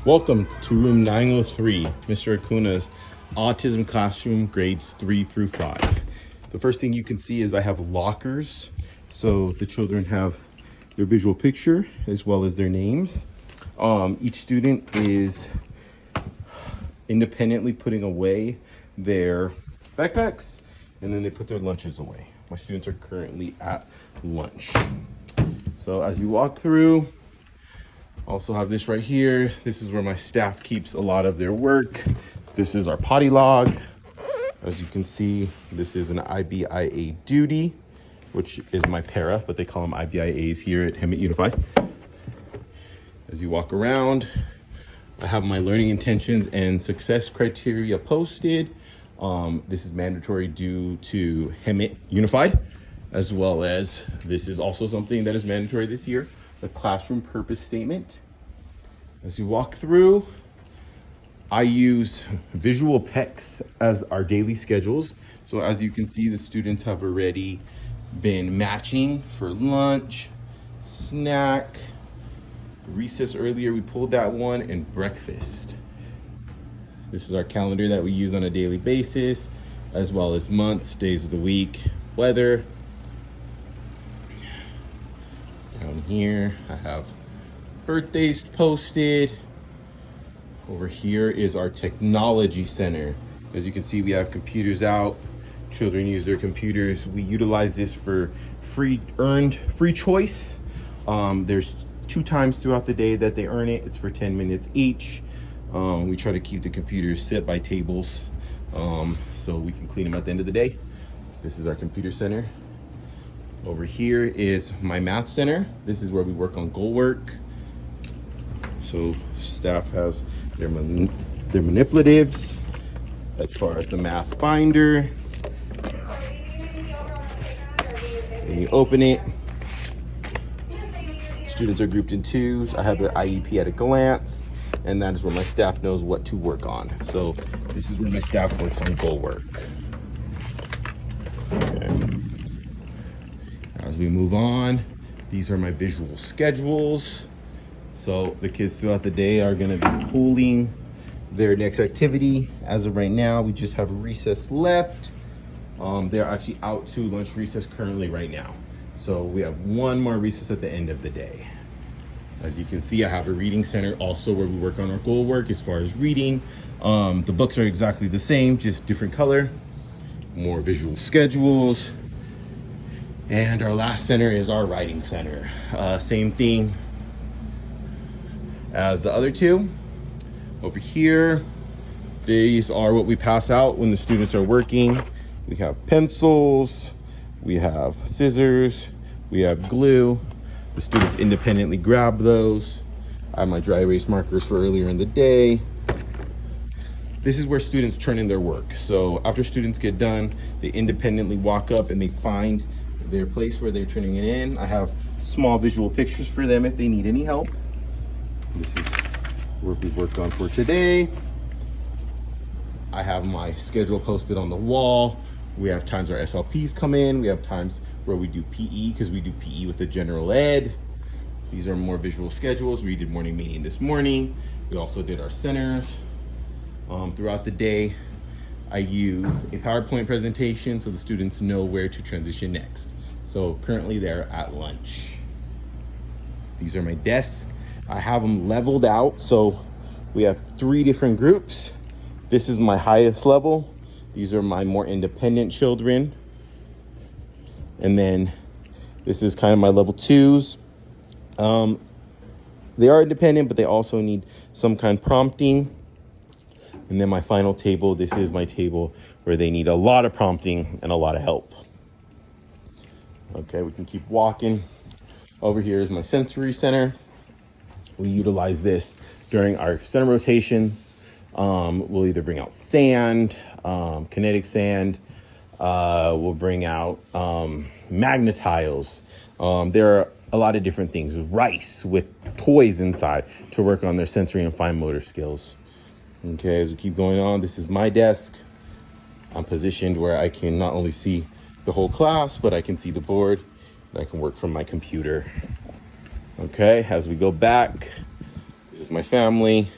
Welcome to room 903, Mr. Acuna's autism classroom, grades 3 through 5. The first thing you can see is I have lockers, so the children have their visual picture as well as their names. Each student is independently putting away their backpacks, and then they put their lunches away. My students are currently at lunch. So as you walk through, also have this right here. This is where my staff keeps a lot of their work. This is our potty log. As you can see, this is an IBIA duty, which is my para, but they call them IBIAs here at Hemet Unified. As you walk around, I have my learning intentions and success criteria posted. This is mandatory due to Hemet Unified, as well as this is also something that is mandatory this year, the classroom purpose statement. As you walk through, I use visual PECs as our daily schedules. So as you can see, the students have already been matching for lunch, snack, recess earlier, we pulled that one, and breakfast. This is our calendar that we use on a daily basis, as well as months, days of the week, weather. Down here, I have birthdays posted. Over here is our technology center. As you can see, we have computers out. Children use their computers. We utilize this for free choice. There's 2 times throughout the day that they earn it. It's for 10 minutes each. We try to keep the computers set by tables so we can clean them at the end of the day. This is our computer center. Over here is my math center. This is where we work on goal work. So staff has their manipulatives as far as the math binder. When you open it, students are grouped in twos. I have their IEP at a glance, and that is where my staff knows what to work on. So this is where my staff works on goal work. Okay. As we move on, these are my visual schedules. So the kids throughout the day are gonna be pooling their next activity. As of right now, we just have recess left. They're actually out to lunch recess currently right now. So we have one more recess at the end of the day. As you can see, I have a reading center also where we work on our goal work as far as reading. The books are exactly the same, just different color. More visual schedules. And our last center is our writing center. Same thing as the other two. Over here, these are what we pass out when the students are working. We have pencils, we have scissors, we have glue. The students independently grab those. I have my dry erase markers for earlier in the day. This is where students turn in their work. So after students get done, they independently walk up and they find their place where they're turning it in. I have small visual pictures for them if they need any help. This is what we worked on for today. I have my schedule posted on the wall. We have times our SLPs come in. We have times where we do PE because we do PE with the general ed. These are more visual schedules. We did morning meeting this morning. We also did our centers. Throughout the day, I use a PowerPoint presentation so the students know where to transition next. So currently they're at lunch. These are my desks. I have them leveled out. So we have 3 different groups. This is my highest level. These are my more independent children. And then this is kind of my level 2s. They are independent, but they also need some kind of prompting. And then my final table, this is my table where they need a lot of prompting and a lot of help. Okay, we can keep walking. Over here is my sensory center. We utilize this during our center rotations. We'll either bring out sand, kinetic sand. We'll bring out magnetiles. There are a lot of different things. Rice with toys inside to work on their sensory and fine motor skills. Okay, as we keep going on, this is my desk. I'm positioned where I can not only see the whole class, but I can see the board. And I can work from my computer. Okay, as we go back, this is my family.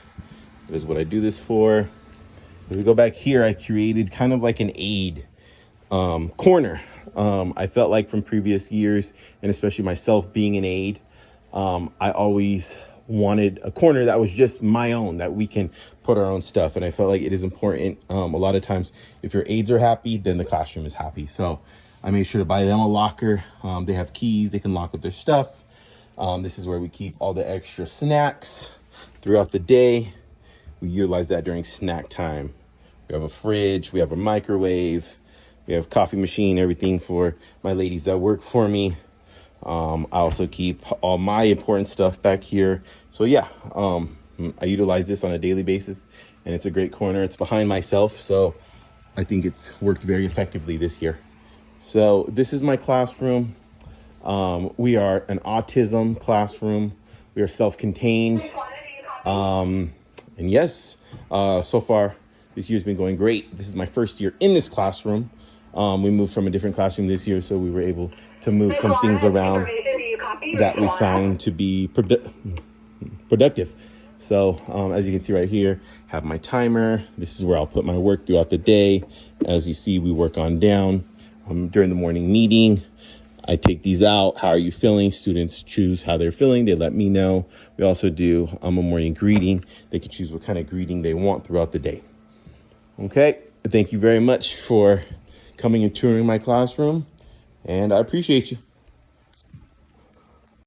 That is what I do this for. If we go back here, I created kind of like an aid corner. I felt like from previous years, and especially myself being an aide, I always wanted a corner that was just my own, that we can put our own stuff. And I felt like it is important. A lot of times, if your aides are happy, then the classroom is happy. So I made sure to buy them a locker. They have keys, they can lock up their stuff. This is where we keep all the extra snacks throughout the day. We utilize that during snack time. We have a fridge, we have a microwave, we have coffee machine, everything for my ladies that work for me. I also keep all my important stuff back here. So yeah, I utilize this on a daily basis, and it's a great corner. It's behind myself, so I think it's worked very effectively this year. So this is my classroom. We are an autism classroom. We are self-contained. And yes, so far this year's been going great. This is my first year in this classroom. We moved from a different classroom this year, so we were able to move some things around that we found to be productive. So as you can see right here, have my timer. This is where I'll put my work throughout the day. As you see, we work on down. During the morning meeting, I take these out. How are you feeling? Students choose how they're feeling. They let me know. We also do a morning greeting. They can choose what kind of greeting they want throughout the day. Okay, thank you very much for coming and touring my classroom, and I appreciate you.